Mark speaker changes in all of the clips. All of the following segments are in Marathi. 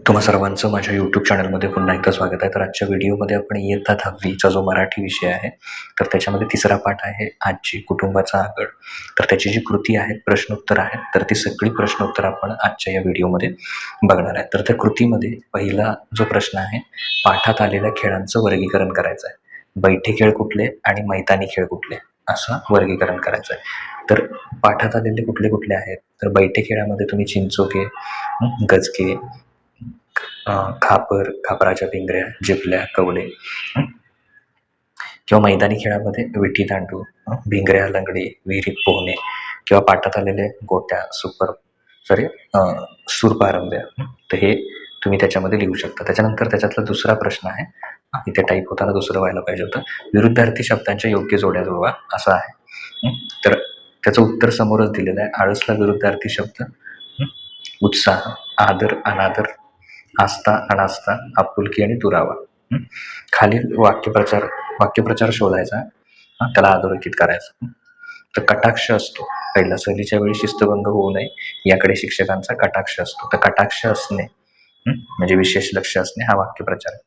Speaker 1: तुम्हा सर्वांचं माझ्या यूट्यूब चॅनलमध्ये पुन्हा एकदा स्वागत आहे. तर आजच्या व्हिडिओमध्ये आपण इयत्ता 10वीचा जो मराठी विषय आहे, तर त्याच्यामध्ये तिसरा पाठ आहे आजी कुटुंबाचा आगळ. तर त्याची जी कृती आहे, प्रश्नोत्तर आहे, तर ती सगळी प्रश्नोत्तर आपण आजच्या या व्हिडिओमध्ये बघणार आहे. तर त्या कृतीमध्ये पहिला जो प्रश्न आहे, पाठात आलेल्या खेळांचं वर्गीकरण करायचं आहे. बैठे खेळ कुठले आणि मैदानी खेळ कुठले, असं वर्गीकरण करायचं आहे. तर पाठात आलेले कुठले कुठले आहेत, तर बैठे खेळामध्ये तुम्ही चिंचोके, गजके, खापर, खापराच्या भिंगऱ्या, जिपल्या, कवडे किंवा मैदानी खेळामध्ये विटीदांडू, भिंगऱ्या, लंगडी, विहिरीत पोहणे किंवा पाठात आलेले गोट्या, सूरपारंब्या. तर हे तुम्ही त्याच्यामध्ये लिहू शकता. त्याच्यानंतर त्याच्यातला दुसरा प्रश्न आहे, इथे टाईप होताना दुसरं व्हायला पाहिजे होतं. विरुद्धार्थी शब्दांच्या योग्य जोड्या जुळवा, असं आहे. तर त्याचं उत्तर समोरच दिलेलं आहे. आळसला विरुद्धार्थी शब्द उत्साह, आदर, अनादर, आस्था, अनास्था, आपुलकी आणि दुरावा. खालील वाक्यप्रचार शोधायचा, त्याला अधोरेखित करायचा. तर कटाक्ष असतो पहिला, सहलीच्या वेळी शिस्तभंग होऊ नये याकडे शिक्षकांचा कटाक्ष असतो. तर कटाक्ष असणे म्हणजे विशेष लक्ष असणे हा वाक्यप्रचार आहे.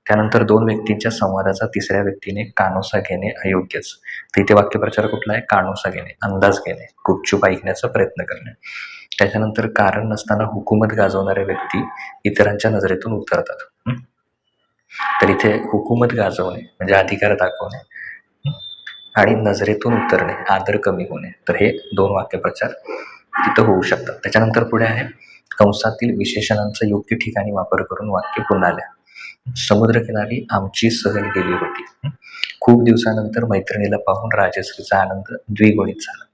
Speaker 1: त्यानंतर दोन व्यक्तींच्या संवादाचा तिसऱ्या व्यक्तीने कानोसा घेणे अयोग्यच. तर इथे वाक्यप्रचार कुठला आहे? कानोसा घेणे, अंदाज घेणे, गुपचूप ऐकण्याचा प्रयत्न करणे. त्याच्यानंतर कारण नसताना हुकूमत गाजवणारे व्यक्ती इतरांच्या नजरेतून उतरतात. तर इथे हुकूमत गाजवणे म्हणजे अधिकार दाखवणे आणि नजरेतून उतरणे, आदर कमी होणे. तर हे दोन वाक्यप्रचार तिथं होऊ शकतात. त्याच्यानंतर पुढे आहे, कंसातील विशेषणांचा योग्य ठिकाणी वापर करून वाक्य पुन्हा लिहा. समुद्रकिनारी आमची सहल गेली होती. खूप दिवसानंतर मैत्रिणीला पाहून राजश्रीचा आनंद द्विगुणित झाला.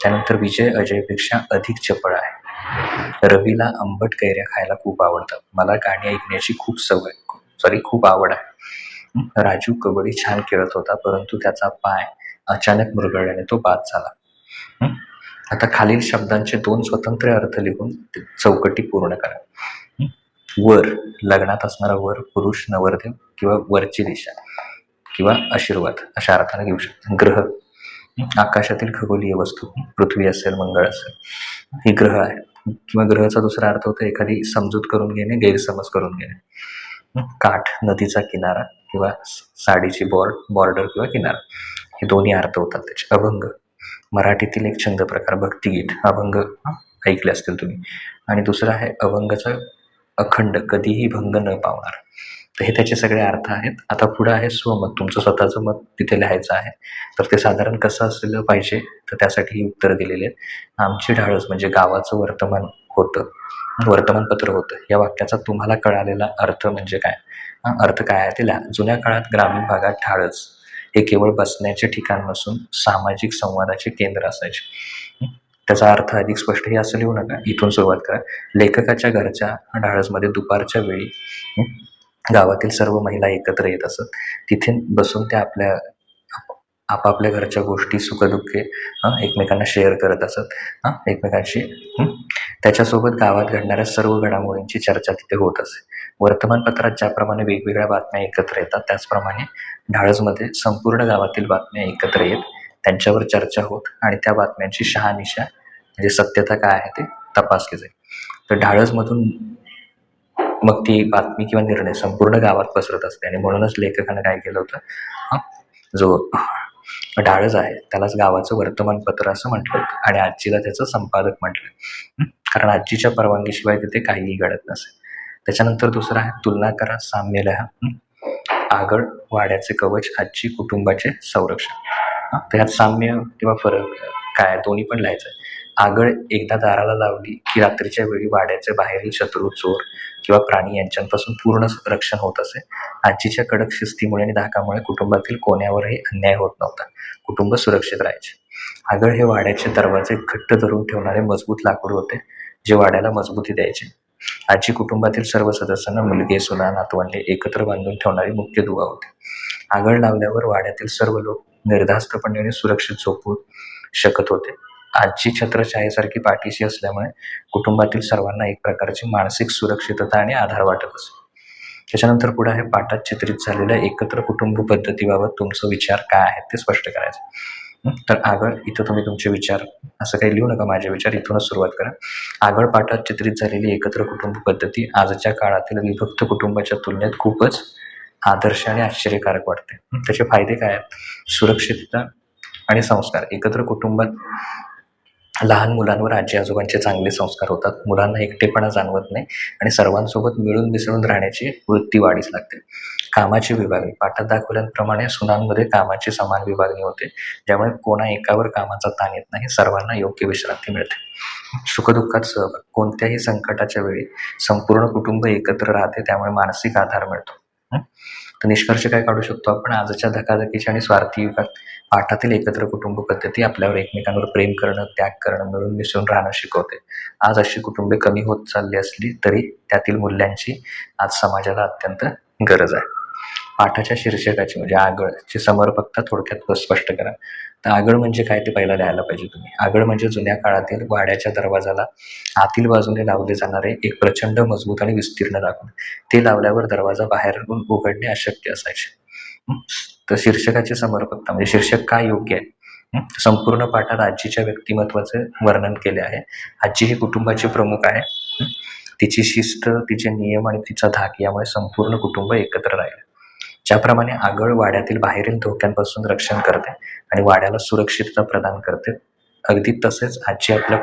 Speaker 1: त्यानंतर विजय अजयपेक्षा अधिक चपळ आहे. रवीला आंबट कैऱ्या खायला खूप आवडतात. मला गाणी ऐकण्याची खूप आवड आहे. राजू कबड्डी छान खेळत होता, परंतु त्याचा पाय अचानक मुरगळल्याने तो बाद झाला. आता खालील शब्दांचे दोन स्वतंत्र अर्थ लिहून चौकटी पूर्ण करा. वर, लग्नात असणारा वर, पुरुष, नवरदेव किंवा वरची दिशा किंवा आशीर्वाद अशा अर्थाने घेऊ शकतो. ग्रह, आकाशातील खगोलीय वस्तू, पृथ्वी असेल, मंगळ असेल, हे ग्रह आहे. किंवा ग्रहाचा दुसरा अर्थ होतो एखादी समजूत करून घेणे, गैरसमज करून घेणे. काठ, नदीचा किनारा किंवा साडीची बॉर्डर किंवा किनारा, हे दोन्ही अर्थ होतात त्याचे. अभंग, मराठीतील एक छंद प्रकार, भक्तिगीत, अभंग ऐकले असतील तुम्ही. आणि दुसरं आहे अभंगाचा अखंड, कधीही भंग न पावणार. तर हे त्याचे सगळे अर्थ आहेत. आता पुढं आहे स्वमत, तुमचं स्वतःचं मत तिथे लिहायचं आहे. तर ते साधारण कसं असलं पाहिजे, तर त्यासाठी उत्तर दिलेले आहेत. आमची ढाळस म्हणजे गावाचं वर्तमानपत्र होतं. या वाक्याचा तुम्हाला कळालेला अर्थ म्हणजे काय? अर्थ काय आहे ते लिहा. जुन्या काळात ग्रामीण भागात ढाळस हे केवळ बसण्याचे ठिकाण नसून सामाजिक संवादाचे केंद्र असायचे. त्याचा अर्थ अधिक स्पष्ट हे असं लिहू नका, इथून सुरुवात करा. लेखकाच्या घरच्या ढाळसमध्ये दुपारच्या वेळी गावातील सर्व महिला एकत्र येत असत. तिथे बसून त्या आपापल्या घरच्या गोष्टी, सुखदुःखे एकमेकांना शेअर करत असत, एकमेकांशी. त्याच्यासोबत गावात घडणाऱ्या सर्व घडामोडींची चर्चा तिथे होत असे. वर्तमानपत्रात ज्याप्रमाणे वेगवेगळ्या बातम्या एकत्र येतात, त्याचप्रमाणे ढाळसमध्ये संपूर्ण गावातील बातम्या एकत्र येत, त्यांच्यावर चर्चा होत आणि त्या बातम्यांची शहानिशा म्हणजे सत्यता काय आहे ते तपासली जाईल. तर ढाळसमधून मग ती बातमी किंवा निर्णय संपूर्ण गावात पसरत असते. आणि म्हणूनच लेखकानं काय केलं होतं, जो ढाळस आहे त्यालाच गावाचं वर्तमानपत्र असं म्हटलं होतं आणि आजीला त्याचं संपादक म्हटलं, कारण आजीच्या परवानगीशिवाय तिथे काहीही घडत नसे. त्याच्यानंतर दुसरं आहे तुलना करा, साम्य लिहा. आगळ, वाड्याचे कवच, आजी कुटुंबाचे संरक्षण. त्यात साम्य किंवा फरक काय, दोन्ही पण लिहायचं आहे. आगळ एकदा दाराला लावली की रात्रीच्या वेळी वाड्याचे बाहेरील शत्रू, चोर किंवा प्राणी यांच्यापासून पूर्ण रक्षण होत असे. आजीच्या कडक शिस्तीमुळे आणि धाकामुळे कुटुंबातील कोण्यावरही अन्याय होत नव्हता. कुटुंब सुरक्षित राहायचे. आगळ हे वाड्याचे दरवाजे घट्ट धरून ठेवणारे मजबूत लाकूड होते, जे वाड्याला मजबूती द्यायचे. आजी कुटुंबातील सर्व सदस्यांना, मुलगे, सुना, नातवंडे एकत्र बांधून ठेवणारी मुख्य दुवा होती. आगळ लावल्यावर वाड्यातील सर्व लोक निर्धास्तपणे आणि सुरक्षित झोपू शकत होते. आजी छत्रछायेसारखी पाठीशी असल्यामुळे कुटुंबातील सर्वांना एक प्रकारची मानसिक सुरक्षितता आणि आधार वाटत असे. त्याच्यानंतर पुढे आहे पाठात चित्रित झालेल्या एकत्र कुटुंब पद्धतीबाबत तुमचा विचार काय आहे ते स्पष्ट करायचं. तर आगळ इथं तुम्ही तुमचे विचार असं काही लिहू नका, माझे विचार इथूनच सुरुवात करा. आगळ पाठात चित्रित झालेली एकत्र कुटुंब पद्धती आजच्या काळातील विभक्त कुटुंबाच्या तुलनेत खूपच आदर्श आणि आश्चर्यकारक वाटते. त्याचे फायदे काय आहेत? सुरक्षितता आणि संस्कार. एकत्र कुटुंबात लहान मुलांवर आजी-आजोबांचे चांगले संस्कार होतात. मुलांना एकटेपणा जाणवत नाही आणि सर्वांसोबत मिळून मिसळून राहण्याची वृत्ती वाढीस लागते. कामाची विभागणी. पाठात दाखवल्याप्रमाणे सुनांमध्ये कामाची समान विभागणी होते, ज्यामुळे कोणा एकावर कामाचा ताण येत नाही, सर्वांना योग्य विश्रांती मिळते. सुखदुःखात सहभाग. कोणत्याही संकटाच्या वेळी संपूर्ण कुटुंब एकत्र राहते, त्यामुळे मानसिक आधार मिळतो. तर निष्कर्ष काय काढू शकतो आपण? आजच्या धकाधकीच्या आणि स्वार्थी युगात पाठातील एकत्र कुटुंब पद्धती आपल्यावर एकमेकांवर प्रेम करणं, त्याग करणं, मिळून मिसळून राहणं शिकवते. आज अशी कुटुंबे कमी होत चालली असली तरी त्यातील मूल्यांची आज समाजाला अत्यंत गरज आहे. पाठाच्या शीर्षकाची म्हणजे आगळची समर्पकता थोडक्यात स्पष्ट करा. तर आगळ म्हणजे काय ते पहिला लिहायला पाहिजे तुम्ही. आगळ म्हणजे जुन्या काळातील वाड्याच्या दरवाजाला आतील बाजूने लावले जाणारे एक प्रचंड मजबूत आणि विस्तीर्ण दाखवण. ते लावल्यावर दरवाजा बाहेरून उघडणे अशक्य असायचे. तर शीर्षकाची समर्पकता म्हणजे शीर्षक का योग्य आहे? संपूर्ण पाठात आजीच्या व्यक्तिमत्वाचे वर्णन केले आहे. आजी ही कुटुंबाची प्रमुख आहे. तिची शिस्त, तिचे नियम आणि तिचा धाक यामुळे संपूर्ण कुटुंब एकत्र राहील. ज्याप्रमाणे आगळ वाड्यातील बाहेरील धोक्यांपासून रक्षण करते आणि वाड्याला सुरक्षितता प्रदान करते, अगदी तसेच आजी आपल्या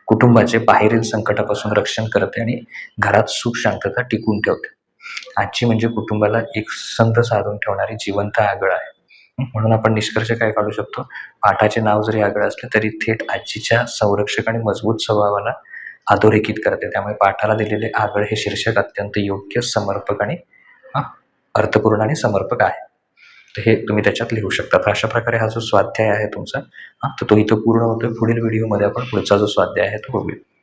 Speaker 1: कुटुंबाचे बाहेरील संकटापासून रक्षण करते आणि घरात सुख शांतता टिकवून ठेवते. आजी म्हणजे कुटुंबाला एकसंध साधून ठेवणारी जिवंत आगळ आहे. म्हणून आपण निष्कर्ष काय काढू शकतो? पाठाचे नाव जरी आगळ असले तरी थेट आजीच्या संरक्षक आणि मजबूत स्वभावाला अधोरेखित करते. त्यामुळे पाठाला दिलेले आगळ हे शीर्षक अत्यंत योग्य, समर्पक आणि अर्थपूर्ण आणि समर्पक आहे. तर हे तुम्ही त्याच्यात लिहू शकता. तर अशा प्रकारे हा जो स्वाध्याय आहे तुमचा, तर तो इथं पूर्ण होतोय. पुढील व्हिडिओमध्ये आपण पुढचा जो स्वाध्याय आहे तो बघूया.